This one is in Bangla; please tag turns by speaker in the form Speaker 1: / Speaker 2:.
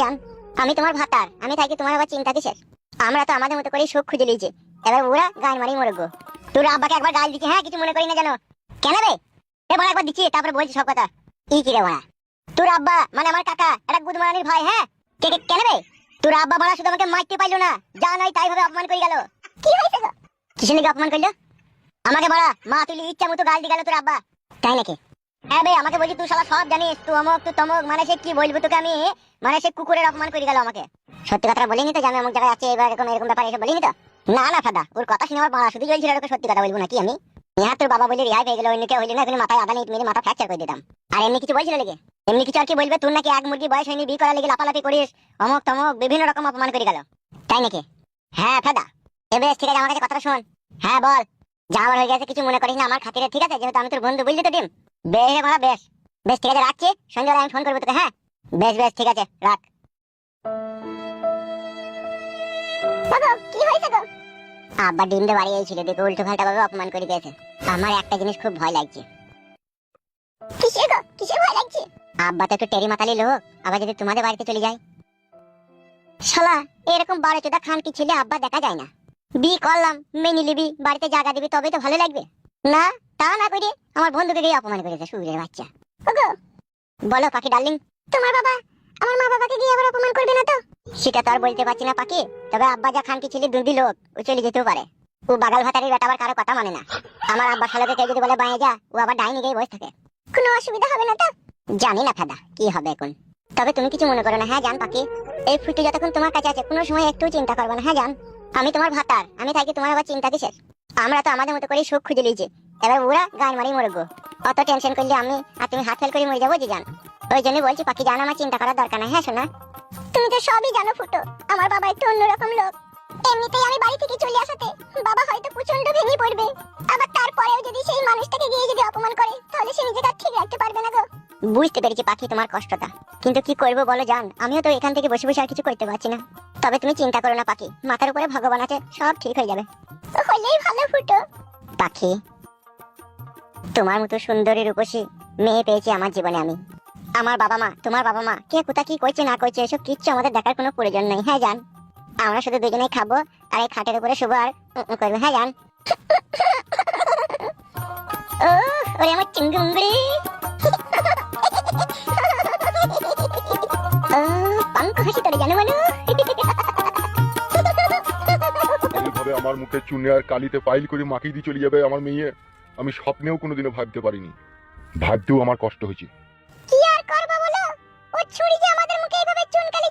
Speaker 1: জান, আমি তোমার ভাতার, আমি থাকি তোমার আবার চিন্তা কিসের? আমরা তো আমাদের মতো করে সুখ খুঁজে লিয়েছি, এবার ওরা গান মারি মরগো। তোর আব্বাকে একবার গাল দিচ্ছি, হ্যাঁ কিছু মনে করি না জানো? কেন রে? এ বড় একবার দিচ্ছি তারপরে বলছি সব কথা। কি রে বড়া? তোর আব্বা মানে আমার কাকা, এটা গুদমারানির ভাই। হ্যাঁ কেন রে? তোর আব্বা বড়া শুধু আমাকে মারতে পাইলো না, যা নয় তাই ভাবে অপমান করে গেল। কি হয়েছে গো? কিসের নাকি অপমান করলো? আমাকে বড়া মা তুলি ইচ্ছা মতো গাল দিয়ে গেল তোর আব্বা। তাই নাকি? হ্যাঁ বে, আমাকে বলছি তুই শালা সব জানিস, তুই অমুক তুই তমুক, মানে সে কি বলবো তোকে আমি, মানে সে কুকুরের অপমান করে গেল আমাকে। সত্যি কথাটা বলিনি তো, যে আমি অমুক জায়গায় আছি এবার এরকম এরকম ব্যাপার এসে বলিনি তো? না না ফাদা, ওর কথা শুনে আমার শুধু চলছিল, ওকে সত্যি কথা বলবো নাকি আমি? হ্যাঁ তোর বাবা বলে রিহাই পেয়ে গেল, অন্য কেউ হইলে না এখানে মাথায় আদা নিয়ে মেরে মাথা ফ্র্যাকচার করে দিতাম। আর এমনি কিছু বলছিল লেগে? এমনি কিছু আর কি বলবে? তোর নাকি এক মুরগি বয়স হয়নি, বিয়ে করার লেগে লাপালাপি করিস, অমুক তমুক বিভিন্ন রকম অপমান করে গেল। তাই নাকি? হ্যাঁ ফাদা। এবার ঠিক আছে, আমার কাছে কথাটা শোন। হ্যাঁ বল। যা আমার হয়ে গেছে কিছু মনে করিস না আমার খাতিরে, ঠিক আছে? যেহেতু আমি তোর বন্ধু, বুঝলি তো ডিম? বেশ রে মারা, বেশ বেশ ঠিক আছে, রাখছি। সন্ধ্যাবেলা আমি ফোন করবো তোকে। হ্যাঁ বেশ বেশ ঠিক আছে, রাখ। কি হয়েছে গো? আব্বা ডিমটা বাড়ি গিয়েছিল, দেখে উল্টো পাল্টা ভাবে অপমান করে দিয়েছে। আমার একটা জিনিস খুব ভয় লাগছে। কিসের গো? কিসের ভয় লাগছে? আব্বা তো একটু টেরি মাতালি লোক, আবার যদি তোমাদের বাড়িতে চলে যায়। শালা এরকম বাড়ি চোদা খান কি ছেলে আব্বা দেখা যায় না। বি করলাম, মেনে নিবি, বাড়িতে জায়গা দিবি, তবেই তো ভালো লাগবে। না তা না করে আমার বন্ধুকে গিয়ে অপমান করেছে, সুরের বাচ্চা। ওগো বলো পাখি ডার্লিং। তোমার বাবা আমার মা বাবাকে গিয়ে আবার অপমান করবে না তো? সেটা তো আর বলতে পারছি না পাখি, তবে আব্বা যা খানকি ছেলে দুর্দি লোক, ও চলে যেতেও পারে। ও বাগাল ভাতারের বেটা, আবার কারো কথা মানে না। আমার আব্বা শালাকে কেউ যদি বলে বাইরে যা, ও আবার ডাইনি গিয়ে বসে থাকে। কোনো অসুবিধা হবে না তো? জানি না ফাদা কি হবে এখন, তবে তুমি কিছু মনে করো না। হ্যাঁ জান পাখি, এই ফুটে যতক্ষণ তোমার কাছে আছে কোনো সময় একটু চিন্তা করবে না। হ্যাঁ জান, আমি তোমার ভাতার, আমি থাকি তোমার আবার চিন্তা কিসের? আমরা তো আমাদের মতো করে সুখ খুঁজে লিয়েছি, এবার ওরা গান মারি মরগো। অত টেনশন করলে আমি আর তুমি হাত ফেল করে মরে যাবো যে জান। ওই জন্য বলছি পাখি জান, আমার চিন্তা করার দরকার নাই। হ্যাঁ শোনা, তুমি তো সবই জানো ফুটো, আমার বাবা একটু অন্যরকম লোক। এমনিতেই আমি বাড়ি থেকে চলে আসাতে বাবা হয়তো প্রচন্ড ভেঙে পড়বে, আবার তারপরেও যদি সেই মানুষটাকে গিয়ে যদি অপমান করে, তাহলে সে নিজেকে ঠিক রাখতে পারবে না গো। বুঝতে পেরেছি পাখি তোমার কষ্টটা, কিন্তু কি করবো বলো জান, আমিও তো এখান থেকে বসে বসে আর কিছু করতে পারছি না। তবে তুমি চিন্তা করো না পাখি, মাথার উপরে ভগবান আছে, সব ঠিক হয়ে যাবে। হলেই ভালো ফুটো। পাখি তোমার মতো সুন্দরী রূপসী মেয়ে পেয়েছি আমার জীবনে আমি। আমার বাবা মা, তোমার বাবা মা কে কোথা কি করছে না করছে এসব কিচ্ছু আমাদের দেখার কোনো প্রয়োজন নেই। হ্যাঁ জান, আমরা শুধু দুজনেই খাবো আর এই খাটের উপরে শুবো আর করবো। হ্যাঁ জান। ও ওরে আমার চিংড়ি পাঙ্ক হাসি তোরে জানো মানু।
Speaker 2: এইভাবে আমার মুখে চুনে আর কালিতে পাইল করে মাখিয়ে দিয়ে চলে যাবে আমার মেয়ে, আমি স্বপ্নেও কোনোদিনও ভাবতে পারিনি। ভাবতেও আমার কষ্ট হয়েছে।
Speaker 1: কি আর করব বলো, ও ছুরি যে আমাদের মুখে এইভাবে চুনকালি